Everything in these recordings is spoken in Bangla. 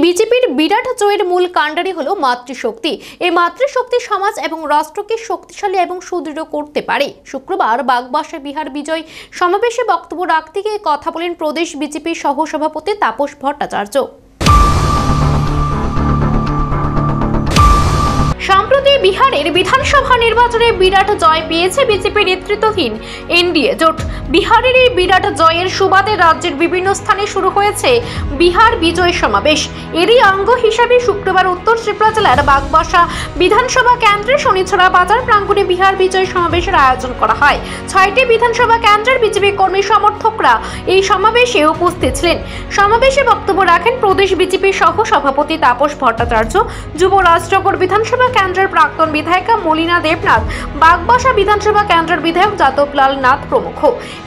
বিজেপির বিরাট জয়ের মূল কাণ্ডারি হলো মাতৃশক্তি। এই মাতৃশক্তি সমাজ এবং রাষ্ট্রকে শক্তিশালী এবং সুদৃঢ় করতে পারে। শুক্রবার বাগবাসায় বিহার বিজয় সমাবেশে বক্তব্য রাখতে গিয়ে কথা বলেন প্রদেশ বিজেপির সহসভাপতি তাপস ভট্টাচার্য। সম্প্রতি বিহারের বিধানসভা নির্বাচনে বিরাট জয় পেয়েছে বিজেপি নেতৃত্বাধীন এনডিএ জোট। বিহারের এই বিরাট জয়ের সুবাদে রাজ্যের বিভিন্ন স্থানে শুরু হয়েছে বিহার বিজয় সমাবেশ। এরই অঙ্গ হিসাবে শুক্রবার উত্তর ত্রিপুরা জেলার বাগবাসা বিধানসভা কেন্দ্রে শনিছড়া বাজার প্রাঙ্গণে বিহার বিজয় সমাবেশের আয়োজন করা হয়। 6টি বিধানসভা কেন্দ্রের বিজেপি কর্মী সমর্থকরা এই সমাবেশে উপস্থিত ছিলেন। সমাবেশে বক্তব্য রাখেন প্রদেশ বিজেপির সহ সভাপতি তাপস ভট্টাচার্য, যুব রাজনগর বিধানসভা কেন্দ্রের প্রাক্তন বিধায়িকা মলিনা দেবনাথ, বাগবাসা বিধানসভা কেন্দ্রের বিধায়ক যাদবলাল নাথ প্রমুখ।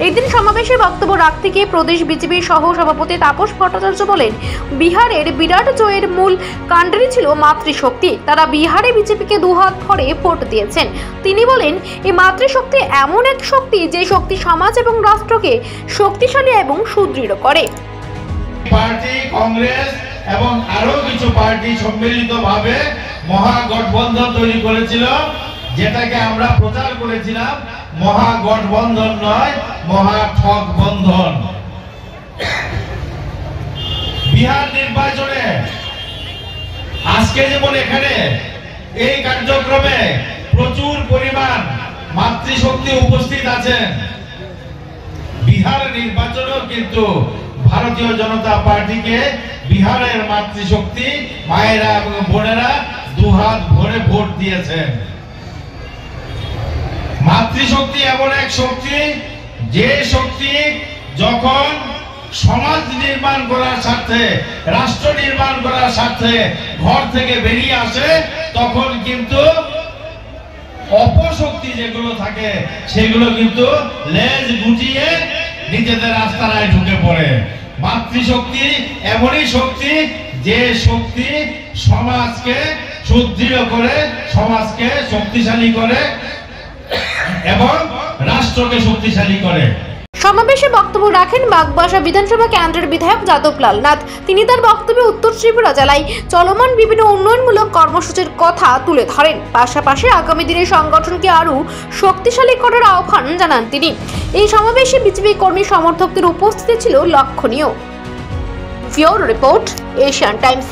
এদিন সমাবেশে বক্তব্য রাখতে গিয়ে প্রদেশ বিজেপির সহ সভাপতি তাপস ভট্টাচার্য বলেন, বিহারের বিরাট জয়ের মূল কাণ্ডারি ছিল মাতৃশক্তি। তারা বিহারে বিজেপিকে দুহাত ভরে ভোট দিয়েছেন। তিনি বলেন, এই মাতৃশক্তি এমন এক শক্তি যে শক্তি সমাজ এবং রাষ্ট্রকে শক্তিশালী এবং সুদৃঢ় করে। পার্টি, কংগ্রেস এবং আরো কিছু পার্টি সম্মিলিতভাবে মহাগঠবন্ধন তৈরি করেছিল, যেটাকে আমরা প্রচার করেছিলাম মহাগঠবন্ধন নয়, মহাঠকবন্ধন। বিহার নির্বাচনে আজকে যেমন এখানে এই কার্যক্রমে প্রচুর পরিমাণ মাতৃশক্তি উপস্থিত আছেন, বিহার নির্বাচনেও কিন্তু ভারতীয় জনতা পার্টিকে বিহারের মাতৃশক্তি মায়েরা এবং বোনেরা দুহাত ভরে ভোট দিয়েছেন। মাতৃশক্তি এমন এক শক্তি, যে শক্তি যখন সমাজ নির্মাণ করার স্বার্থে, রাষ্ট্র নির্মাণ করার স্বার্থে ঘর থেকে বেরিয়ে আসে, তখন কিন্তু অপশক্তি যেগুলো থাকে সেগুলো কিন্তু লেজ গুটিয়ে নিজেদের রাস্তায় ঢুকে পড়ে। মাতৃশক্তি এমনই শক্তি, যে শক্তি সমাজকে সুদৃঢ় করে, সমাজকে শক্তিশালী করে এবং রাষ্ট্রকে শক্তিশালী করে। সমাবেশে বক্তব্য রাখেন বাগবাসা বিধানসভা কেন্দ্রের বিধায়ক যাদবলাল নাথ। তিনি তার বক্তব্যে উত্তর ত্রিপুরা জেলায় চলমান বিভিন্ন উন্নয়নমূলক কর্মসূচির কথা তুলে ধরেন। পাশাপাশি আগামী দিনে সংগঠনকে আরও শক্তিশালী করার আহ্বান জানান তিনি। এই সমাবেশে বিজেপি কর্মী সমর্থকদের উপস্থিতি ছিল লক্ষণীয়। Bureau report, Asian Times.